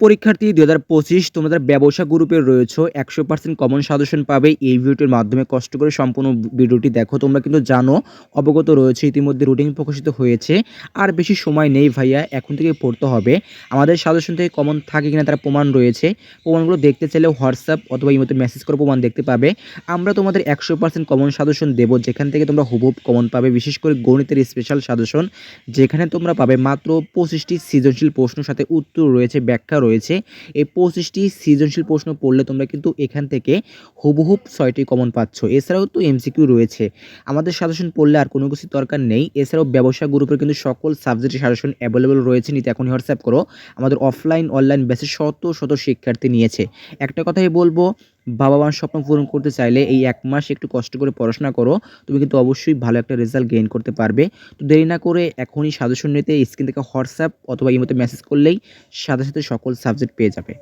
পরীক্ষার্থী ২০২৫ তোমাদের ব্যবসা গ্রুপে রয়েছো ১০০% কমন সাজেশন পাবে এই ভিডিওটির মাধ্যমে। কষ্ট করে সম্পূর্ণ ভিডিওটি দেখো। তোমরা কিন্তু জানো, অবগত রয়েছে, ইতিমধ্যে রুটিন প্রকাশিত হয়েছে। আর বেশি সময় নেই ভাইয়া, এখন থেকে পড়তে হবে। আমাদের সাজেশন থেকে কমন থাকে কিনা তার প্রমাণ রয়েছে। প্রমাণগুলো দেখতে চাইলে হোয়াটসঅ্যাপ অথবা ইমোতে মেসেজ করে প্রমাণ দেখতে পাবে। আমরা তোমাদের ১০০% কমন সাজেশন দেব, যেখান থেকে তোমরা হুবহু কমন পাবে। বিশেষ করে গণিতের স্পেশাল সাজেশন, যেখানে তোমরা পাবে মাত্র ২৫টি সৃজনশীল প্রশ্ন, সাথে উত্তর রয়েছে, ব্যাখ্যা রয়েছে। এই ২৫টি সৃজনশীল প্রশ্ন পড়লে তোমরা কিন্তু এখান থেকে হুবহু ৬টি কমন পাচ্ছ। এছাড়াও তো এমসিকিউ রয়েছে। আমাদের সাজেশন পড়লে আর কোনো কিছুর দরকার নেই। এছাড়াও ব্যবসা গ্রুপের কিন্তু সকল সাবজেক্টের সাজেশন অ্যাভেলেবল রয়েছে। নিতে এখনই হোয়াটসঅ্যাপ করো। আমাদের অফলাইন অনলাইন ব্যাচে শত শত শিক্ষার্থী নিয়েছে। একটা কথাই বলবো, বাবা-মার স্বপ্ন পূরণ করতে চাইলে এই ১ মাস একটু কষ্ট করে পড়াশোনা করো। তুমি কিন্তু অবশ্যই ভালো একটা রেজাল্ট গেইন করতে পারবে। তো দেরি না করে এখনই সাজেশন নিতে স্ক্রিন থেকে হোয়াটসঅ্যাপ অথবা ইমোতে মেসেজ করলেই সাথে সাথে সকল সাবজেক্ট পেয়ে যাবে।